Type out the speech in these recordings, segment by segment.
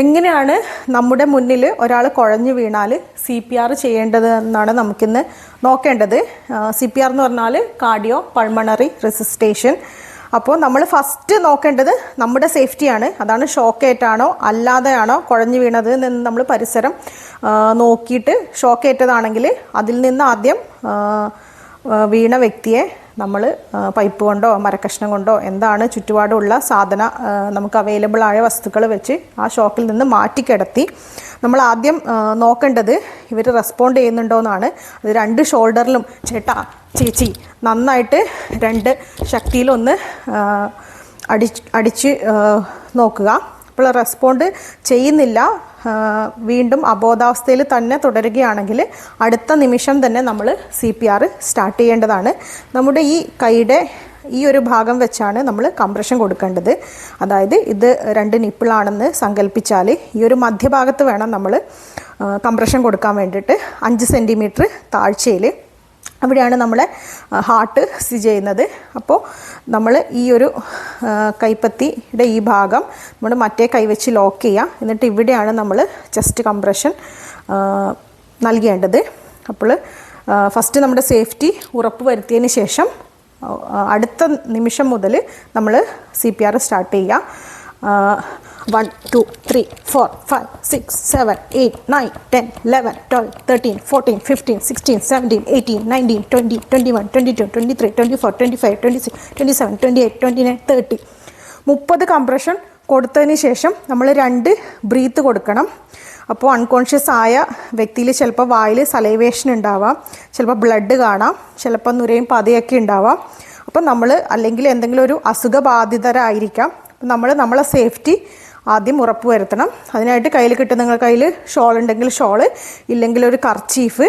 എങ്ങനെയാണ് നമ്മുടെ മുന്നിൽ ഒരാൾ കുഴഞ്ഞു വീണാൽ CPR ചെയ്യേണ്ടത് എന്നാണ് നമുക്കിന്ന് നോക്കേണ്ടത്. CPR എന്ന് പറഞ്ഞാൽ കാർഡിയോ പൾമണറി റെസിസ്റ്റേഷൻ. അപ്പോൾ നമ്മൾ ഫസ്റ്റ് നോക്കേണ്ടത് നമ്മുടെ സേഫ്റ്റിയാണ്. അതാണ് ഷോക്കേറ്റാണോ അല്ലാതെയാണോ കുഴഞ്ഞു വീണത് എന്ന് നമ്മൾ പരിസരം നോക്കിയിട്ട് ഷോക്കേറ്റതാണെങ്കിൽ അതിൽ നിന്ന് ആദ്യം വീണ വ്യക്തിയെ നമ്മൾ പൈപ്പ് കൊണ്ടോ മരക്കഷ്ണം കൊണ്ടോ എന്താണ് ചുറ്റുപാടുള്ള സാധന നമുക്ക് അവൈലബിൾ ആയ വസ്തുക്കൾ വെച്ച് ആ ഷോക്കിൽ നിന്ന് മാറ്റിക്കിടത്തി നമ്മൾ ആദ്യം നോക്കേണ്ടത് ഇവർ റെസ്പോണ്ട് ചെയ്യുന്നുണ്ടോ എന്നാണ്. അത് രണ്ട് ഷോൾഡറിലും ചേട്ടാ ചേച്ചി നന്നായിട്ട് രണ്ട് ശക്തിയിലൊന്ന് അടിച്ച് നോക്കുക. അപ്പോൾ റെസ്പോണ്ട് ചെയ്യുന്നില്ല, വീണ്ടും അബോധാവസ്ഥയിൽ തന്നെ തുടരുകയാണെങ്കിൽ അടുത്ത നിമിഷം തന്നെ നമ്മൾ CPR സ്റ്റാർട്ട് ചെയ്യേണ്ടതാണ്. നമ്മുടെ ഈ കൈയുടെ ഈ ഒരു ഭാഗം വെച്ചാണ് നമ്മൾ കംപ്രഷൻ കൊടുക്കേണ്ടത്. അതായത് ഇത് രണ്ട് നിപ്പിളാണെന്ന് സങ്കല്പിച്ചാൽ ഈ ഒരു മധ്യഭാഗത്ത് വേണം നമ്മൾ കംപ്രഷൻ കൊടുക്കാൻ വേണ്ടിയിട്ട്. 5 സെൻറ്റിമീറ്റർ താഴ്ചയിൽ അവിടെയാണ് നമ്മളെ ഹാർട്ട് സ്ഥിതി ചെയ്യുന്നത്. അപ്പോൾ നമ്മൾ ഈ ഒരു കൈപ്പത്തിയുടെ ഈ ഭാഗം നമ്മൾ മറ്റേ കൈവച്ച് ലോക്ക് ചെയ്യുക. എന്നിട്ട് ഇവിടെയാണ് നമ്മൾ ചെസ്റ്റ് കംപ്രഷൻ നൽകേണ്ടത്. അപ്പോൾ ഫസ്റ്റ് നമ്മുടെ സേഫ്റ്റി ഉറപ്പ് വരുത്തിയതിന് ശേഷം അടുത്ത നിമിഷം മുതൽ നമ്മൾ CPR സ്റ്റാർട്ട് ചെയ്യുക. 1 2 3 4 5 6 7 8 9 10 11 12 13 14 15 16 17 18 19 20 21 22 23 24 25 26 27 28 29 30 30 കംപ്രഷൻ കൊടുത്തതിന് ശേഷം നമ്മൾ 2 ബ്രീത്ത് കൊടുക്കണം. അപ്പോൾ അൺകോൺഷ്യസ് ആയ വ്യക്തിയിൽ ചിലപ്പോൾ വായിൽ സലൈവേഷൻ ഉണ്ടാവാം, ചിലപ്പോൾ ബ്ലഡ് കാണാം, ചിലപ്പോൾ നുരയും പതയൊക്കെ ഉണ്ടാവാം. അപ്പം നമ്മൾ അല്ലെങ്കിൽ എന്തെങ്കിലും ഒരു അസുഖബാധിതരായിരിക്കാം. നമ്മൾ നമ്മളെ സേഫ്റ്റി ആദ്യം ഉറപ്പ് വരുത്തണം. അതിനായിട്ട് കയ്യിൽ കിട്ടുന്ന നിങ്ങളുടെ കയ്യിൽ ഷോൾ ഉണ്ടെങ്കിൽ ഷോള്, ഇല്ലെങ്കിൽ ഒരു കർച്ചീഫ്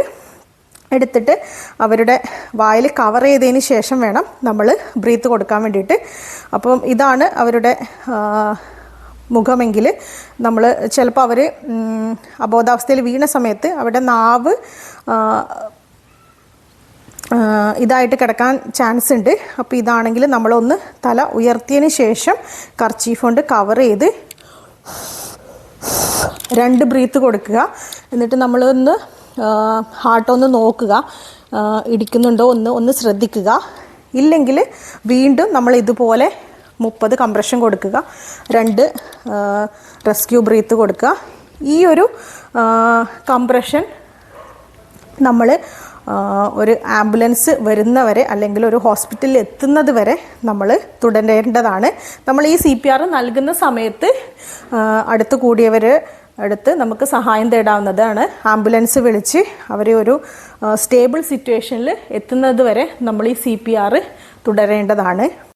എടുത്തിട്ട് അവരുടെ വായിൽ കവർ ചെയ്തതിന് ശേഷം വേണം നമ്മൾ ബ്രീത്ത് കൊടുക്കാൻ വേണ്ടിയിട്ട്. അപ്പം ഇതാണ് അവരുടെ മുഖമെങ്കിൽ നമ്മൾ ചിലപ്പോൾ അവർ അബോധാവസ്ഥയിൽ വീണ സമയത്ത് അവരുടെ നാവ് ഇതായിട്ട് കിടക്കാൻ ചാൻസ് ഉണ്ട്. അപ്പോൾ ഇതാണെങ്കിൽ നമ്മളൊന്ന് തല ഉയർത്തിയതിന് ശേഷം കർച്ചീഫ് കൊണ്ട് കവർ ചെയ്ത് 2 ബ്രീത്ത് കൊടുക്കുക. എന്നിട്ട് നമ്മളൊന്ന് ഹാർട്ടൊന്ന് നോക്കുക, ഇടിക്കുന്നുണ്ടോ ഒന്ന് ശ്രദ്ധിക്കുക. ഇല്ലെങ്കിൽ വീണ്ടും നമ്മൾ ഇതുപോലെ 30 കംപ്രഷൻ കൊടുക്കുക, 2 റെസ്ക്യൂ ബ്രീത്ത് കൊടുക്കുക. ഈ ഒരു കംപ്രഷൻ നമ്മൾ ഒരു ആംബുലൻസ് വരുന്നവരെ അല്ലെങ്കിൽ ഒരു ഹോസ്പിറ്റലിൽ എത്തുന്നത് വരെ നമ്മൾ തുടരേണ്ടതാണ്. നമ്മൾ ഈ CPR നൽകുന്ന സമയത്ത് അടുത്ത് കൂടിയവർ അടുത്ത് നമുക്ക് സഹായം തേടാവുന്നതാണ്. ആംബുലൻസ് വിളിച്ച് അവരെ ഒരു സ്റ്റേബിൾ സിറ്റുവേഷനിൽ എത്തുന്നത് വരെ നമ്മൾ ഈ CPR തുടരേണ്ടതാണ്.